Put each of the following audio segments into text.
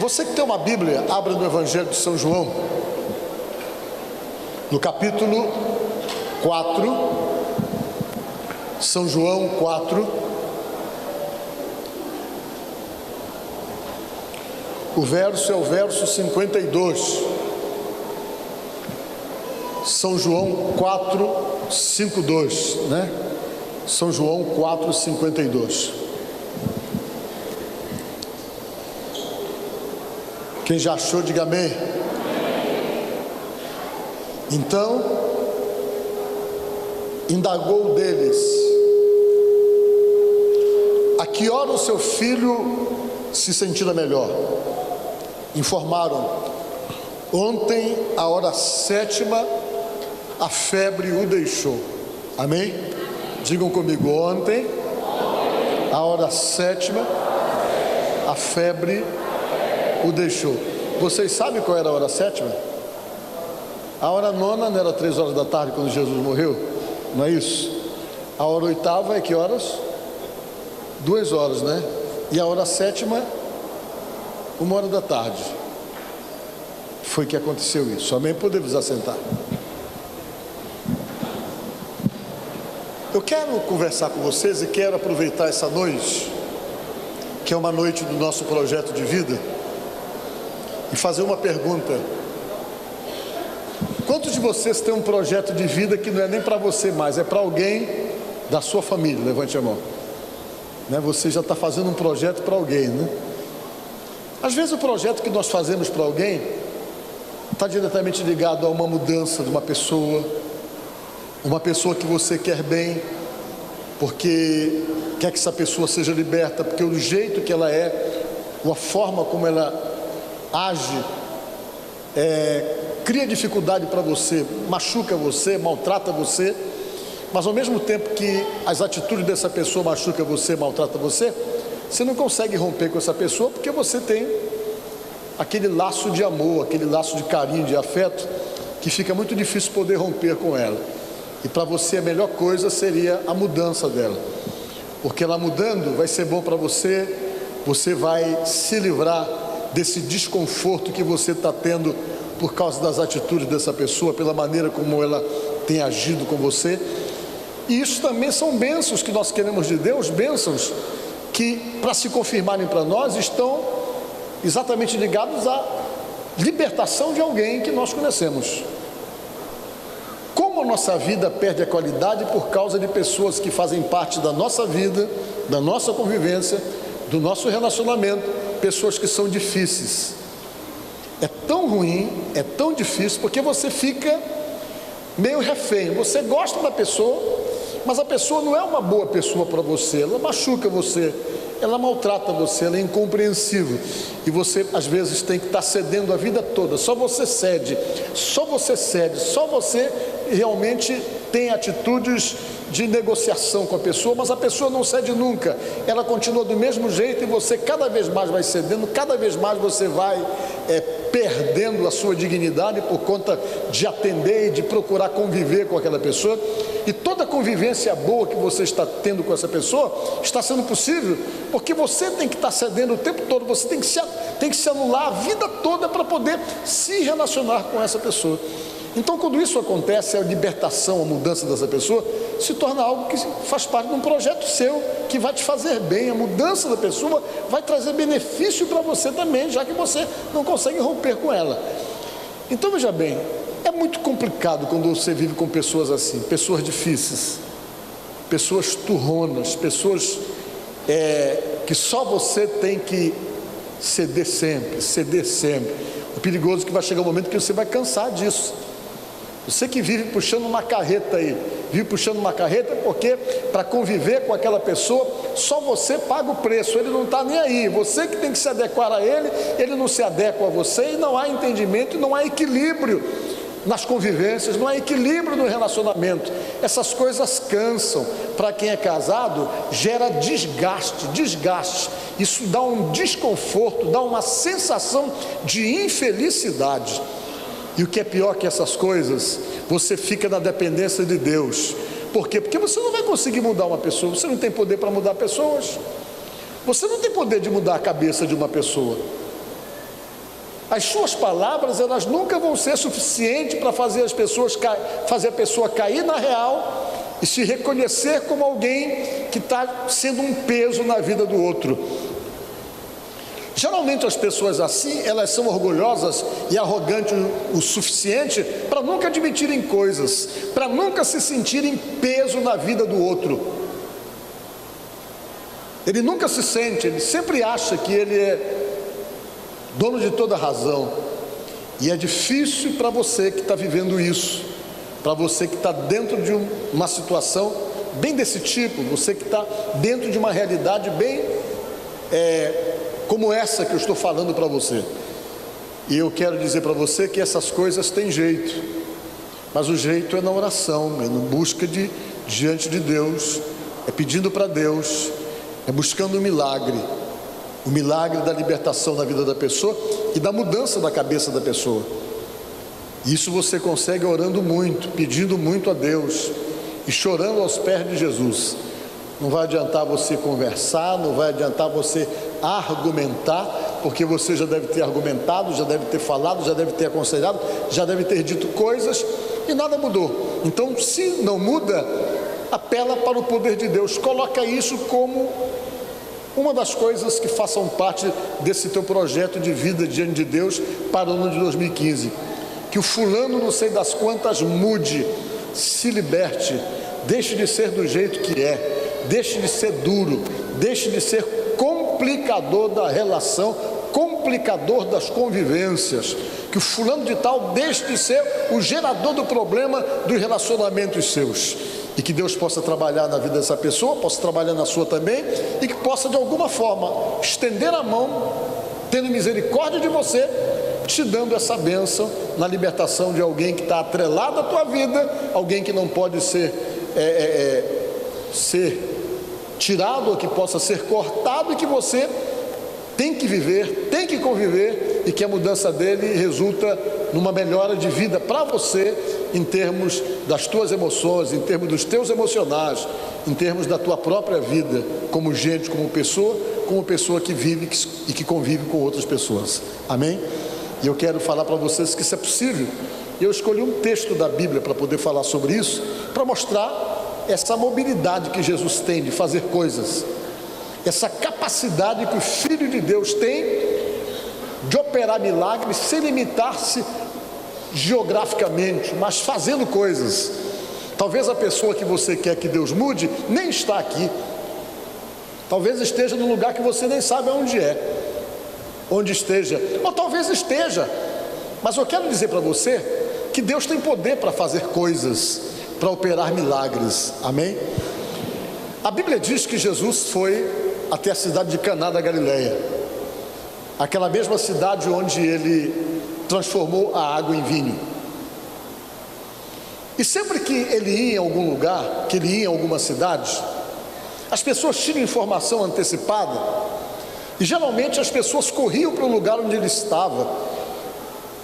Você que tem uma Bíblia, abra no Evangelho de São João, no capítulo 4, São João 4, o verso é o verso 52, São João 4, 52, né? São João 4, 52. Quem já achou, diga amém. Então, indagou deles: a que hora o seu filho se sentirá melhor? Informaram: ontem, à hora 7ª, a febre o deixou. Amém? Digam comigo: ontem, à hora 7ª, a febre o deixou. Vocês sabem qual era a hora 7ª? A hora 9ª não era 3 horas da tarde quando Jesus morreu? Não é isso? A hora 8ª é que horas? 2 horas, né? E a hora 7ª, 1 hora da tarde. Foi que aconteceu isso. Amém? Podemos assentar. Eu quero conversar com vocês e quero aproveitar essa noite, que é uma noite do nosso projeto de vida, e fazer uma pergunta. Quantos de vocês têm um projeto de vida que não é nem para você mais, é para alguém da sua família? Levante a mão. Né? Você já está fazendo um projeto para alguém, né? Às vezes o projeto que nós fazemos para alguém está diretamente ligado a uma mudança de uma pessoa que você quer bem, porque quer que essa pessoa seja liberta, porque o jeito que ela é, ou a forma como ela age, cria dificuldade para você, machuca você, maltrata você, mas ao mesmo tempo que as atitudes dessa pessoa machucam você, maltrata você, você não consegue romper com essa pessoa, porque você tem aquele laço de amor, aquele laço de carinho, de afeto, que fica muito difícil poder romper com ela. E para você a melhor coisa seria a mudança dela, porque ela mudando vai ser bom para você, você vai se livrar desse desconforto que você está tendo por causa das atitudes dessa pessoa, pela maneira como ela tem agido com você. E isso também são bênçãos que nós queremos de Deus, bênçãos que, para se confirmarem para nós, estão exatamente ligados à libertação de alguém que nós conhecemos. Como a nossa vida perde a qualidade por causa de pessoas que fazem parte da nossa vida, da nossa convivência, do nosso relacionamento, pessoas que são difíceis. É tão ruim, é tão difícil, porque você fica meio refém. Você gosta da pessoa, mas a pessoa não é uma boa pessoa para você, ela machuca você, ela maltrata você, ela é incompreensível, e você às vezes tem que estar cedendo a vida toda. Só você cede, só você realmente tem atitudes de negociação com a pessoa, mas a pessoa não cede nunca, ela continua do mesmo jeito, e você cada vez mais vai cedendo, cada vez mais você vai perdendo a sua dignidade por conta de atender e de procurar conviver com aquela pessoa. E toda convivência boa que você está tendo com essa pessoa está sendo possível porque você tem que estar cedendo o tempo todo, você tem que se anular a vida toda para poder se relacionar com essa pessoa. Então, quando isso acontece, a libertação, a mudança dessa pessoa se torna algo que faz parte de um projeto seu, que vai te fazer bem. A mudança da pessoa vai trazer benefício para você também, já que você não consegue romper com ela. Então, veja bem, é muito complicado quando você vive com pessoas assim, pessoas difíceis, pessoas turronas, pessoas que só você tem que ceder sempre. O perigoso é que vai chegar um momento que você vai cansar disso. Você que vive puxando uma carreta aí, porque para conviver com aquela pessoa, só você paga o preço, ele não está nem aí, você que tem que se adequar a ele, ele não se adequa a você, e não há entendimento, não há equilíbrio nas convivências, não há equilíbrio no relacionamento. Essas coisas cansam. Para quem é casado, gera desgaste, isso dá um desconforto, dá uma sensação de infelicidade. E o que é pior que essas coisas, você fica na dependência de Deus. Por quê? Porque você não vai conseguir mudar uma pessoa, você não tem poder para mudar pessoas, você não tem poder de mudar a cabeça de uma pessoa. As suas palavras, elas nunca vão ser suficientes para fazer a pessoa cair na real e se reconhecer como alguém que está sendo um peso na vida do outro. Geralmente as pessoas assim, elas são orgulhosas e arrogantes o suficiente para nunca admitirem coisas, para nunca se sentirem peso na vida do outro. Ele nunca se sente, ele sempre acha que ele é dono de toda razão. E é difícil para você que está vivendo isso, para você que está dentro de uma situação bem desse tipo, você que está dentro de uma realidade bem como essa que eu estou falando para você. E eu quero dizer para você que essas coisas têm jeito, mas o jeito é na oração, é na busca diante de Deus, é pedindo para Deus, é buscando um milagre. O milagre da libertação na vida da pessoa e da mudança da cabeça da pessoa. Isso você consegue orando muito, pedindo muito a Deus e chorando aos pés de Jesus. Não vai adiantar você conversar, não vai adiantar você argumentar, porque você já deve ter argumentado, já deve ter falado, já deve ter aconselhado, já deve ter dito coisas e nada mudou. Então, se não muda, apela para o poder de Deus, coloca isso como uma das coisas que façam parte desse teu projeto de vida diante de Deus para o ano de 2015. Que o fulano não sei das quantas mude, se liberte, deixe de ser do jeito que é, deixe de ser duro, deixe de ser complicador da relação, complicador das convivências. Que o fulano de tal deixe de ser o gerador do problema dos relacionamentos seus. E que Deus possa trabalhar na vida dessa pessoa, possa trabalhar na sua também, e que possa de alguma forma estender a mão, tendo misericórdia de você, te dando essa bênção na libertação de alguém que está atrelado à tua vida, alguém que não pode ser tirado, ou que possa ser cortado, e que você tem que viver, tem que conviver, e que a mudança dele resulta numa melhora de vida para você, em termos das tuas emoções, em termos dos teus emocionais, em termos da tua própria vida, como gente, como pessoa que vive e que convive com outras pessoas. Amém? E eu quero falar para vocês que isso é possível. E eu escolhi um texto da Bíblia para poder falar sobre isso, para mostrar essa mobilidade que Jesus tem de fazer coisas, essa capacidade que o Filho de Deus tem de operar milagres sem limitar-se geograficamente, mas fazendo coisas. Talvez a pessoa que você quer que Deus mude nem está aqui, talvez esteja num lugar que você nem sabe onde esteja, ou talvez esteja, mas eu quero dizer para você que Deus tem poder para fazer coisas, para operar milagres. Amém? A Bíblia diz que Jesus foi até a cidade de Caná da Galileia, aquela mesma cidade onde ele transformou a água em vinho. E sempre que ele ia em algum lugar, que ele ia em alguma cidade, as pessoas tinham informação antecipada, e geralmente as pessoas corriam para o lugar onde ele estava.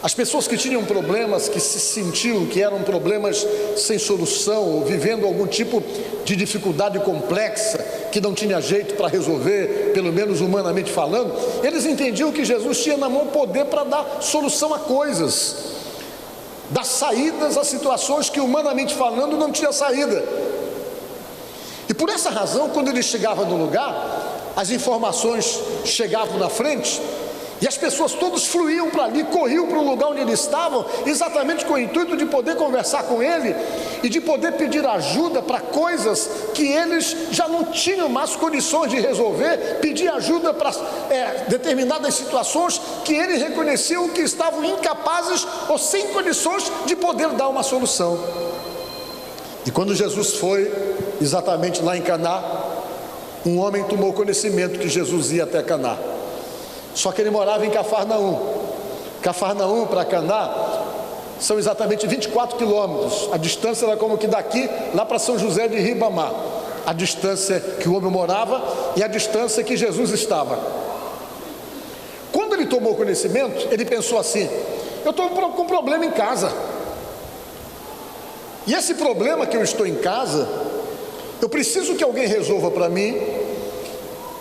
As pessoas que tinham problemas, que se sentiam que eram problemas sem solução, ou vivendo algum tipo de dificuldade complexa, que não tinha jeito para resolver, pelo menos humanamente falando, eles entendiam que Jesus tinha na mão poder para dar solução a coisas, dar saídas a situações que humanamente falando não tinha saída. E por essa razão, quando ele chegava no lugar, as informações chegavam na frente, e as pessoas todas fluíam para ali, corriam para o lugar onde eles estavam, exatamente com o intuito de poder conversar com ele e de poder pedir ajuda para coisas que eles já não tinham mais condições de resolver, pedir ajuda para determinadas situações que eles reconheciam que estavam incapazes ou sem condições de poder dar uma solução. E quando Jesus foi exatamente lá em Caná, um homem tomou conhecimento que Jesus ia até Caná. Só que ele morava em Cafarnaum. Cafarnaum para Caná são exatamente 24 quilômetros. A distância era como que daqui lá para São José de Ribamar. A distância que o homem morava e a distância que Jesus estava. Quando ele tomou conhecimento, ele pensou assim: eu estou com um problema em casa. E esse problema que eu estou em casa, eu preciso que alguém resolva para mim.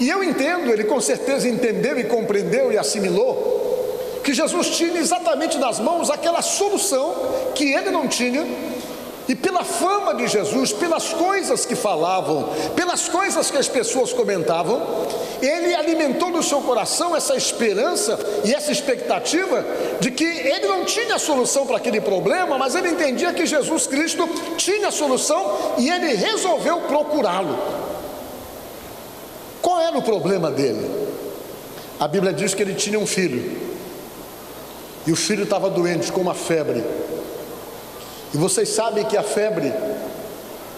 E eu entendo, ele com certeza entendeu e compreendeu e assimilou que Jesus tinha exatamente nas mãos aquela solução que ele não tinha, e pela fama de Jesus, pelas coisas que falavam, pelas coisas que as pessoas comentavam, ele alimentou no seu coração essa esperança e essa expectativa de que ele não tinha solução para aquele problema, mas ele entendia que Jesus Cristo tinha solução e ele resolveu procurá-lo. Qual era o problema dele? A Bíblia diz que ele tinha um filho, e o filho estava doente com uma febre. E vocês sabem que a febre,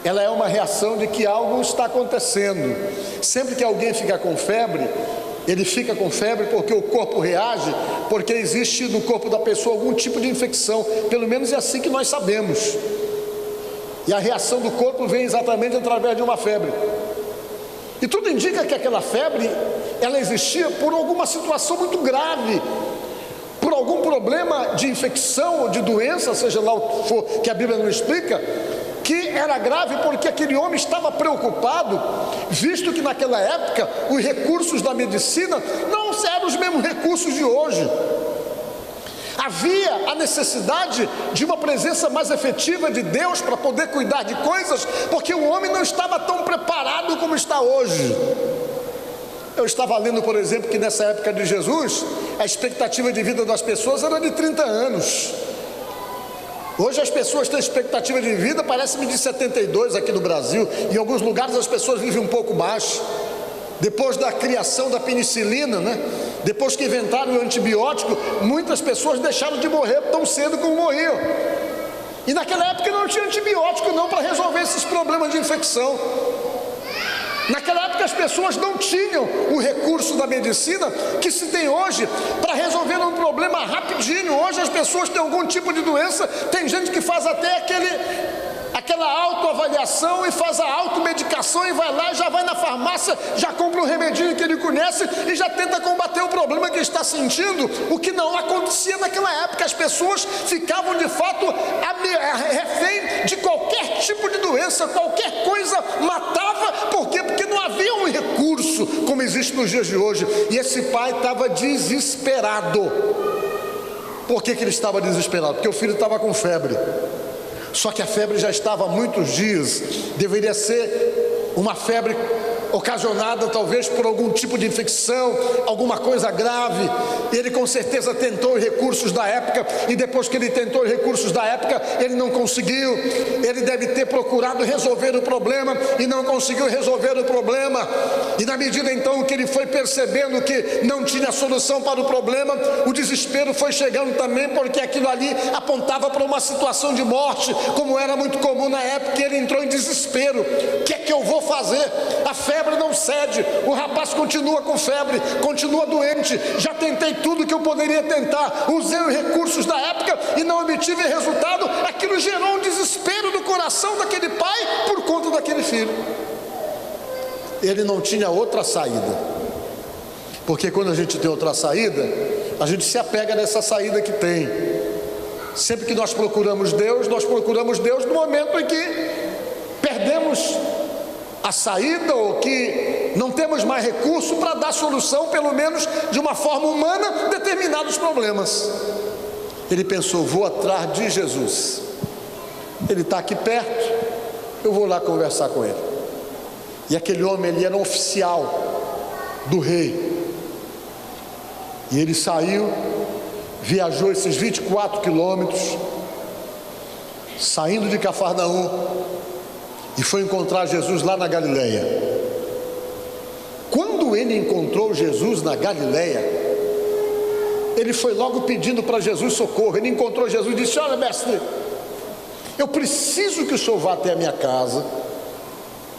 ela é uma reação de que algo está acontecendo. Sempre que alguém fica com febre, ele fica com febre porque o corpo reage, porque existe no corpo da pessoa algum tipo de infecção. Pelo menos é assim que nós sabemos. E a reação do corpo vem exatamente através de uma febre. E tudo indica que aquela febre, ela existia por alguma situação muito grave, por algum problema de infecção ou de doença, seja lá o que for, que a Bíblia não explica, que era grave porque aquele homem estava preocupado, visto que naquela época os recursos da medicina não eram os mesmos recursos de hoje. Havia a necessidade de uma presença mais efetiva de Deus para poder cuidar de coisas, porque o homem não estava tão preparado como está hoje. Eu estava lendo, por exemplo, que nessa época de Jesus, a expectativa de vida das pessoas era de 30 anos. Hoje as pessoas têm expectativa de vida, parece-me, de 72 aqui no Brasil. Em alguns lugares as pessoas vivem um pouco mais. Depois da criação da penicilina, né? Depois que inventaram o antibiótico, muitas pessoas deixaram de morrer tão cedo como morriam. E naquela época não tinha antibiótico não para resolver esses problemas de infecção. Naquela época as pessoas não tinham o recurso da medicina que se tem hoje para resolver um problema rapidinho. Hoje as pessoas têm algum tipo de doença, tem gente que faz até aquela autoavaliação e faz a automedicação e vai lá, já vai na farmácia, já compra um remedinho que ele conhece e já tenta combater o problema que está sentindo, o que não acontecia naquela época. As pessoas ficavam de fato refém de qualquer tipo de doença, qualquer coisa matava. Por quê? Porque não havia um recurso como existe nos dias de hoje. E esse pai estava desesperado. Por que ele estava desesperado? Porque o filho estava com febre. Só que a febre já estava há muitos dias. Deveria ser uma febre ocasionada talvez por algum tipo de infecção, alguma coisa grave. Ele com certeza tentou os recursos da época, e depois que ele tentou os recursos da época, ele não conseguiu. Ele deve ter procurado resolver o problema e não conseguiu resolver o problema. E na medida então que ele foi percebendo que não tinha solução para o problema, o desespero foi chegando também, porque aquilo ali apontava para uma situação de morte, como era muito comum na época. E ele entrou em desespero. O que é que eu vou fazer? A febre não cede, o rapaz continua com febre, continua doente. Já tentei tudo que eu poderia tentar, usei os recursos da época e não obtive resultado. Aquilo gerou um desespero no coração daquele pai por conta daquele filho. Ele não tinha outra saída, porque quando a gente tem outra saída, a gente se apega nessa saída que tem. Sempre que nós procuramos Deus no momento em que perdemos a saída, ou que não temos mais recurso para dar solução, pelo menos de uma forma humana, a determinados problemas. Ele pensou: vou atrás de Jesus, ele está aqui perto, eu vou lá conversar com ele. E aquele homem, ele era um oficial do rei, e ele saiu, viajou esses 24 quilômetros, saindo de Cafarnaum, e foi encontrar Jesus lá na Galileia. Quando ele encontrou Jesus na Galileia, ele foi logo pedindo para Jesus socorro. Ele encontrou Jesus e disse: olha, mestre, eu preciso que o senhor vá até a minha casa,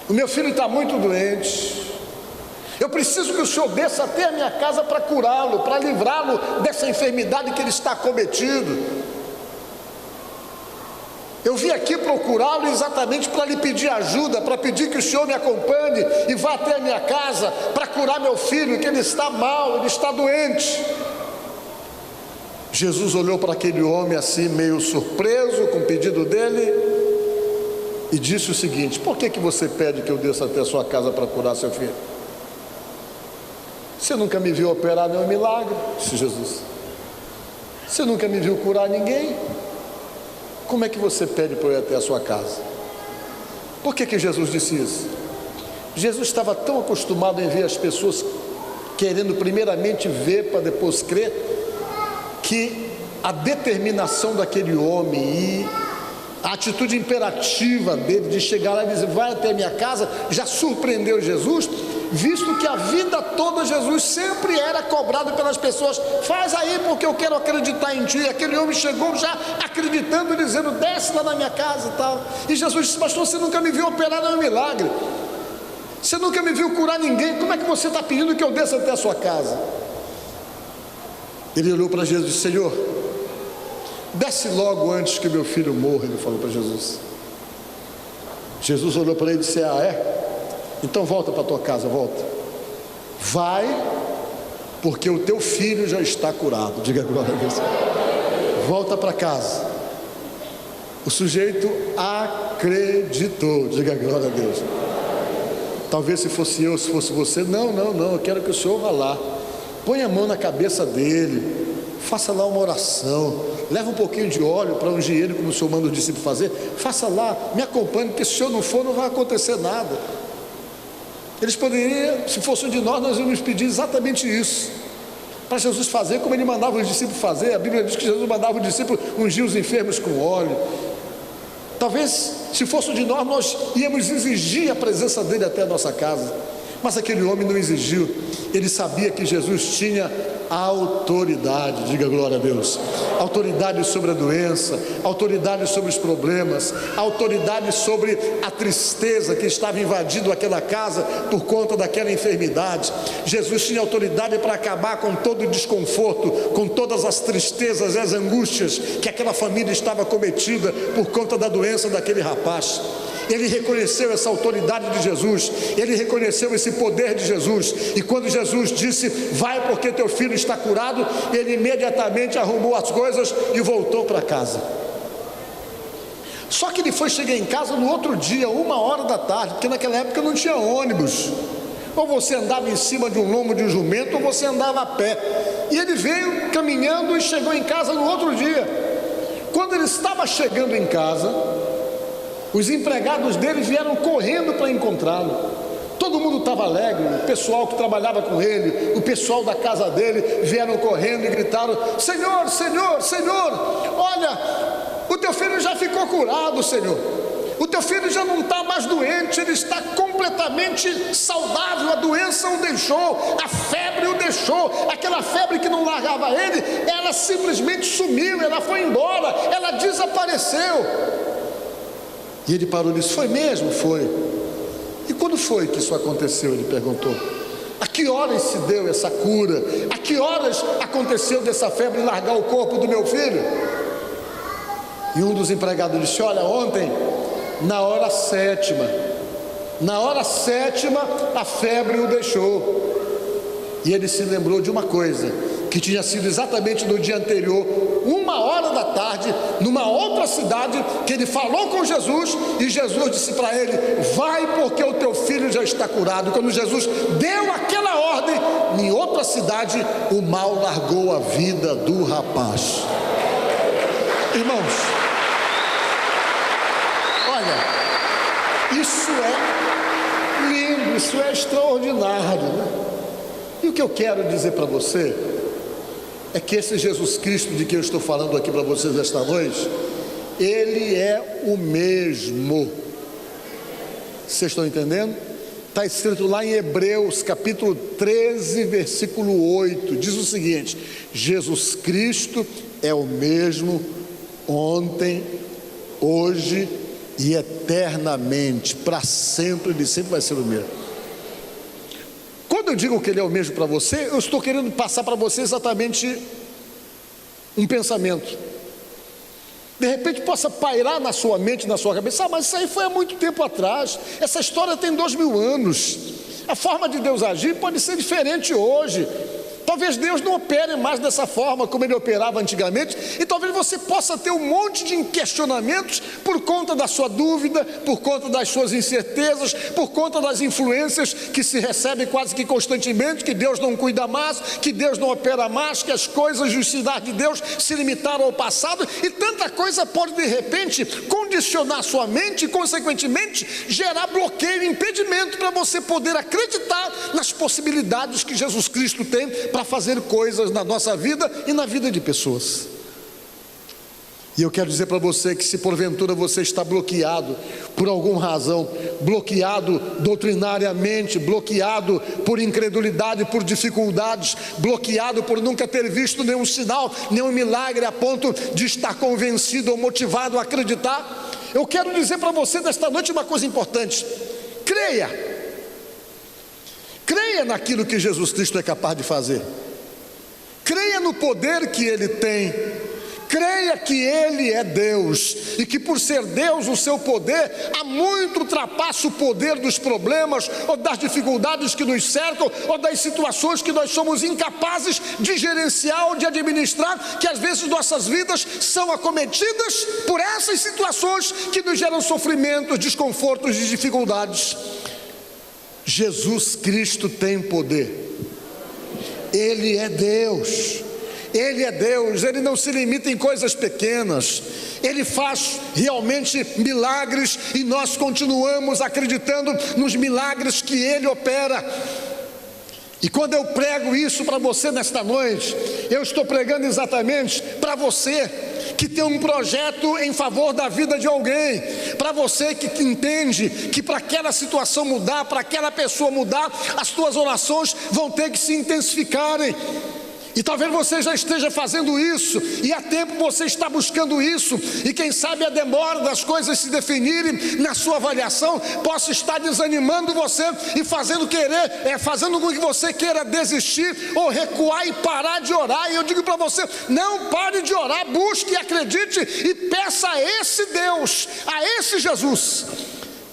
o meu filho está muito doente, eu preciso que o senhor desça até a minha casa para curá-lo, para livrá-lo dessa enfermidade que ele está acometido. Eu vim aqui procurá-lo exatamente para lhe pedir ajuda, para pedir que o senhor me acompanhe e vá até a minha casa para curar meu filho, que ele está mal, ele está doente. Jesus olhou para aquele homem assim, meio surpreso com o pedido dele, e disse o seguinte: por que você pede que eu desça até a sua casa para curar seu filho? Você nunca me viu operar nenhum milagre, disse Jesus. Você nunca me viu curar ninguém. Como é que você pede para eu ir até a sua casa? Por que Jesus disse isso? Jesus estava tão acostumado em ver as pessoas querendo primeiramente ver para depois crer, que a determinação daquele homem e a atitude imperativa dele de chegar lá e dizer, vai até a minha casa, já surpreendeu Jesus, visto que a vida toda Jesus sempre era cobrado pelas pessoas, faz aí porque eu quero acreditar em ti. Aquele homem chegou já acreditando, dizendo, desce lá na minha casa e tal. E Jesus disse, pastor, você nunca me viu operar nenhum milagre, você nunca me viu curar ninguém, como é que você está pedindo que eu desça até a sua casa? Ele olhou para Jesus e disse, Senhor, desce logo antes que meu filho morra. Ele falou para Jesus. Jesus olhou para ele e disse, então volta para a tua casa, volta, vai, porque o teu filho já está curado. Diga glória a Deus. Volta para casa. O sujeito acreditou. Diga glória a Deus. Talvez se fosse eu, se fosse você, não, eu quero que o senhor vá lá, põe a mão na cabeça dele, faça lá uma oração, leva um pouquinho de óleo para ungir ele, como o senhor manda os discípulos fazer, faça lá, me acompanhe, porque se o senhor não for, não vai acontecer nada. Eles poderiam, se fosse um de nós íamos pedir exatamente isso, para Jesus fazer como ele mandava os discípulos fazer. A Bíblia diz que Jesus mandava os discípulos ungir os enfermos com óleo. Talvez, se fosse um de nós íamos exigir a presença dele até a nossa casa, mas aquele homem não exigiu. Ele sabia que Jesus tinha autoridade. Diga glória a Deus. Autoridade sobre a doença, autoridade sobre os problemas, autoridade sobre a tristeza que estava invadindo aquela casa por conta daquela enfermidade. Jesus tinha autoridade para acabar com todo o desconforto, com todas as tristezas e as angústias que aquela família estava cometida por conta da doença daquele rapaz. Ele reconheceu essa autoridade de Jesus, ele reconheceu esse poder de Jesus, e quando Jesus disse, vai porque teu filho está curado, ele imediatamente arrumou as coisas e voltou para casa. Só que ele foi chegar em casa no outro dia, 1h, porque naquela época não tinha ônibus, ou você andava em cima de um lombo de um jumento, ou você andava a pé, e ele veio caminhando e chegou em casa no outro dia. Quando ele estava chegando em casa, os empregados dele vieram correndo para encontrá-lo. Todo mundo estava alegre, o pessoal que trabalhava com ele, o pessoal da casa dele, vieram correndo e gritaram, Senhor, Senhor, Senhor, olha, o teu filho já ficou curado, Senhor, o teu filho já não está mais doente, ele está completamente saudável, a doença o deixou, a febre o deixou, aquela febre que não largava ele, ela simplesmente sumiu, ela foi embora, ela desapareceu. E ele parou e disse, foi mesmo? Foi. E quando foi que isso aconteceu? Ele perguntou. A que horas se deu essa cura? A que horas aconteceu dessa febre largar o corpo do meu filho? E um dos empregados disse, olha, ontem, na hora 7ª, a febre o deixou. E ele se lembrou de uma coisa, que tinha sido exatamente no dia anterior, 1h, numa outra cidade, que ele falou com Jesus, e Jesus disse para ele, vai porque o teu filho já está curado. Quando Jesus deu aquela ordem, em outra cidade, o mal largou a vida do rapaz. Irmãos, olha, isso é lindo, isso é extraordinário, né? E o que eu quero dizer para você é que esse Jesus Cristo de quem eu estou falando aqui para vocês esta noite, ele é o mesmo. Vocês estão entendendo? Está escrito lá em Hebreus capítulo 13, versículo 8, diz o seguinte, Jesus Cristo é o mesmo ontem, hoje e eternamente, para sempre, ele sempre vai ser o mesmo. Quando eu digo que ele é o mesmo para você, eu estou querendo passar para você exatamente um pensamento. De repente possa pairar na sua mente, na sua cabeça, mas isso aí foi há muito tempo atrás, essa história tem 2000 anos, a forma de Deus agir pode ser diferente hoje. Talvez Deus não opere mais dessa forma como Ele operava antigamente, e talvez você possa ter um monte de questionamentos por conta da sua dúvida, por conta das suas incertezas, por conta das influências que se recebem quase que constantemente, que Deus não cuida mais, que Deus não opera mais, que as coisas de cidade de Deus se limitaram ao passado, e tanta coisa pode de repente condicionar sua mente e consequentemente gerar bloqueio e impedimento para você poder acreditar nas possibilidades que Jesus Cristo tem para fazer coisas na nossa vida e na vida de pessoas. E eu quero dizer para você que se porventura você está bloqueado por alguma razão, bloqueado doutrinariamente, bloqueado por incredulidade, por dificuldades, bloqueado por nunca ter visto nenhum sinal, nenhum milagre a ponto de estar convencido ou motivado a acreditar, eu quero dizer para você nesta noite uma coisa importante: creia naquilo que Jesus Cristo é capaz de fazer, creia no poder que Ele tem, creia que Ele é Deus, e que por ser Deus, o seu poder há muito ultrapassa o poder dos problemas, ou das dificuldades que nos cercam, ou das situações que nós somos incapazes de gerenciar ou de administrar, que às vezes nossas vidas são acometidas por essas situações que nos geram sofrimentos, desconfortos e dificuldades. Jesus Cristo tem poder, Ele é Deus. Ele é Deus, Ele não se limita em coisas pequenas, Ele faz realmente milagres, e nós continuamos acreditando nos milagres que Ele opera. E quando eu prego isso para você nesta noite, eu estou pregando exatamente para você que tem um projeto em favor da vida de alguém, para você que entende que para aquela situação mudar, para aquela pessoa mudar, as tuas orações vão ter que se intensificarem. E talvez você já esteja fazendo isso, e há tempo você está buscando isso, e quem sabe a demora das coisas se definirem na sua avaliação possa estar desanimando você e fazendo com que você queira desistir ou recuar e parar de orar. E eu digo para você: não pare de orar, busque e acredite e peça a esse Deus, a esse Jesus,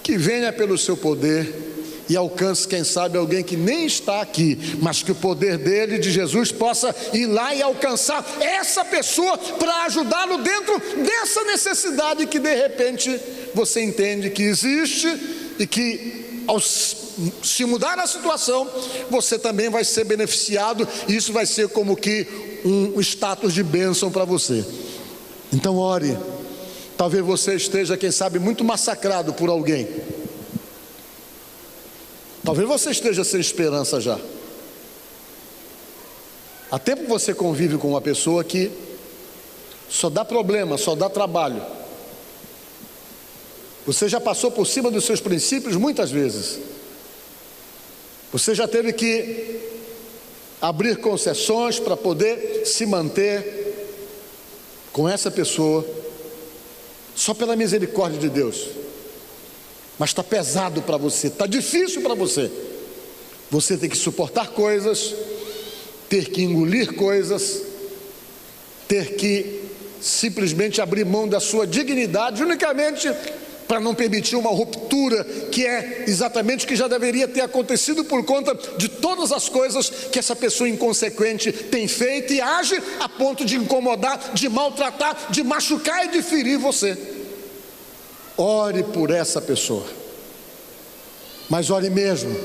que venha pelo seu poder e alcance, quem sabe, alguém que nem está aqui, mas que o poder dele, de Jesus, possa ir lá e alcançar essa pessoa para ajudá-lo dentro dessa necessidade que de repente você entende que existe, e que ao se mudar a situação, você também vai ser beneficiado, e isso vai ser como que um status de bênção para você. Então ore. Talvez você esteja, quem sabe, muito massacrado por alguém. Talvez você esteja sem esperança já. Há tempo que você convive com uma pessoa que só dá problema, só dá trabalho. Você já passou por cima dos seus princípios muitas vezes. Você já teve que abrir concessões para poder se manter com essa pessoa, só pela misericórdia de Deus. Mas está pesado para você, está difícil para você. Você tem que suportar coisas, ter que engolir coisas, ter que simplesmente abrir mão da sua dignidade, unicamente para não permitir uma ruptura, que é exatamente o que já deveria ter acontecido por conta de todas as coisas que essa pessoa inconsequente tem feito e age a ponto de incomodar, de maltratar, de machucar e de ferir você. Ore por essa pessoa, mas ore mesmo,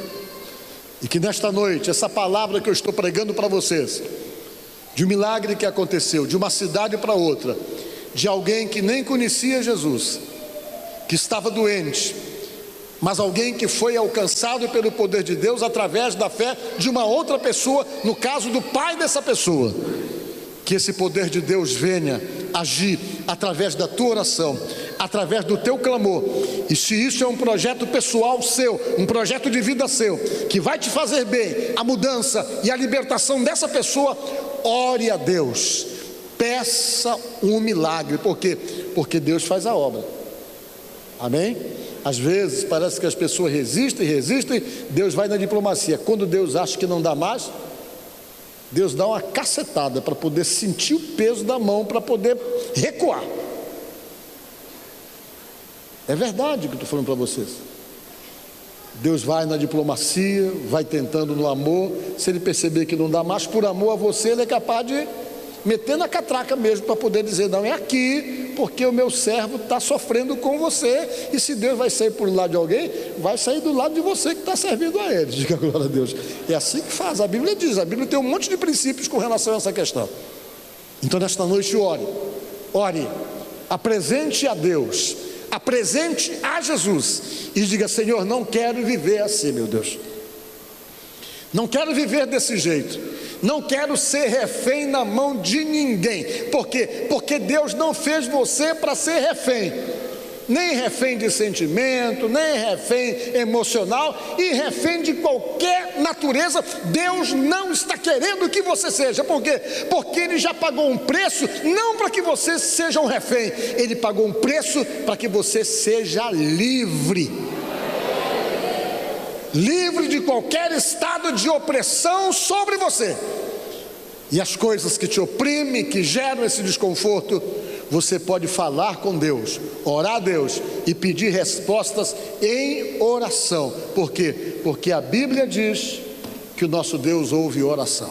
e que nesta noite, essa palavra que eu estou pregando para vocês, de um milagre que aconteceu, de uma cidade para outra, de alguém que nem conhecia Jesus, que estava doente, mas alguém que foi alcançado pelo poder de Deus através da fé de uma outra pessoa, no caso do pai dessa pessoa, que esse poder de Deus venha agir através da tua oração, através do teu clamor. E se isso é um projeto pessoal seu, um projeto de vida seu, que vai te fazer bem, a mudança e a libertação dessa pessoa, ore a Deus, peça um milagre. Por quê? Porque Deus faz a obra. Amém? Às vezes parece que as pessoas resistem, Deus vai na diplomacia. Quando Deus acha que não dá mais, Deus dá uma cacetada para poder sentir o peso da mão, para poder recuar. É verdade o que eu estou falando para vocês. Deus vai na diplomacia, vai tentando no amor. Se ele perceber que não dá mais, por amor a você, ele é capaz de meter na catraca mesmo, para poder dizer, não, é aqui, porque o meu servo está sofrendo com você. E se Deus vai sair por lado de alguém, vai sair do lado de você que está servindo a ele. Diga glória a Deus. É assim que faz, a Bíblia diz, a Bíblia tem um monte de princípios com relação a essa questão. Então nesta noite ore, apresente a Deus, apresente a Jesus e diga, Senhor, não quero viver assim, meu Deus, não quero viver desse jeito, não quero ser refém na mão de ninguém. Por quê? Porque Deus não fez você para ser refém, nem refém de sentimento, nem refém emocional e refém de qualquer natureza. Deus não está querendo que você seja. Por quê? Porque Ele já pagou um preço, não para que você seja um refém, Ele pagou um preço para que você seja livre. Livre de qualquer estado de opressão sobre você. E as coisas que te oprimem, que geram esse desconforto, você pode falar com Deus, orar a Deus e pedir respostas em oração. Por quê? Porque a Bíblia diz que o nosso Deus ouve oração.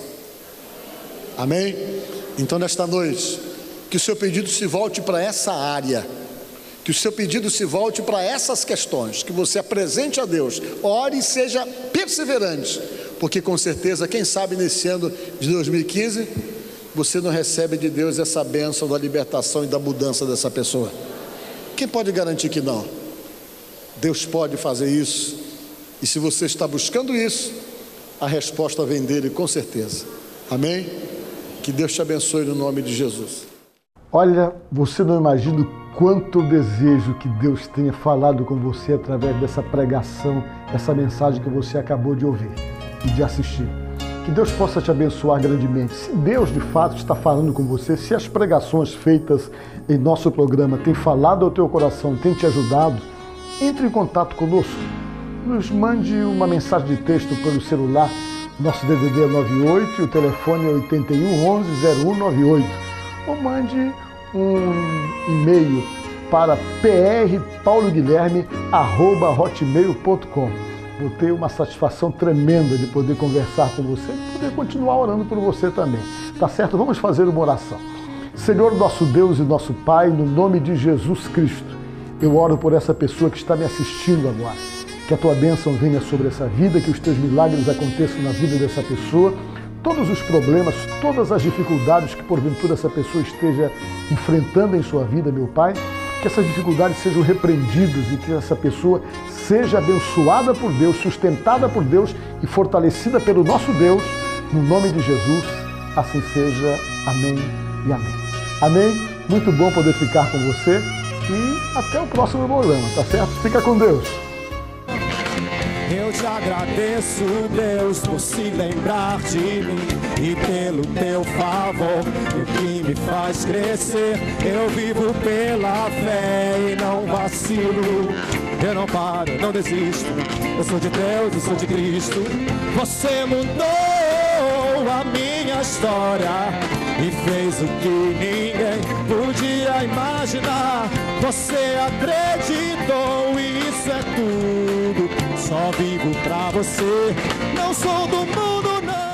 Amém? Então nesta noite, que o seu pedido se volte para essa área, que o seu pedido se volte para essas questões, que você apresente a Deus, ore e seja perseverante, porque com certeza, quem sabe nesse ano de 2015, você não recebe de Deus essa bênção da libertação e da mudança dessa pessoa. Quem pode garantir que não? Deus pode fazer isso, e se você está buscando isso, a resposta vem dele com certeza. Amém? Que Deus te abençoe no nome de Jesus. Olha, você não imagina o quanto eu desejo que Deus tenha falado com você através dessa pregação, essa mensagem que você acabou de ouvir e de assistir. Que Deus possa te abençoar grandemente. Se Deus de fato está falando com você, se as pregações feitas em nosso programa têm falado ao teu coração, têm te ajudado, entre em contato conosco. Nos mande uma mensagem de texto pelo celular. Nosso DDD é 98 e o telefone é 81 11 0198. Ou mande um e-mail para prpauloguilherme@hotmail.com. Vou ter uma satisfação tremenda de poder conversar com você e poder continuar orando por você também. Tá certo? Vamos fazer uma oração. Senhor, nosso Deus e nosso Pai, no nome de Jesus Cristo, eu oro por essa pessoa que está me assistindo agora. Que a tua bênção venha sobre essa vida, que os teus milagres aconteçam na vida dessa pessoa. Todos os problemas, todas as dificuldades que porventura essa pessoa esteja enfrentando em sua vida, meu Pai, que essas dificuldades sejam repreendidas e que essa pessoa seja abençoada por Deus, sustentada por Deus e fortalecida pelo nosso Deus, no nome de Jesus, assim seja. Amém e amém. Amém? Muito bom poder ficar com você e até o próximo programa, tá certo? Fica com Deus. Eu te agradeço, Deus, por se lembrar de mim e pelo teu favor, o que me faz crescer. Eu vivo pela fé e não vacilo. Eu não paro, não desisto. Eu sou de Deus, eu sou de Cristo. Você mudou a minha história e fez o que ninguém podia imaginar. Você acreditou e isso é tudo. Só vivo pra você, não sou do mundo, não.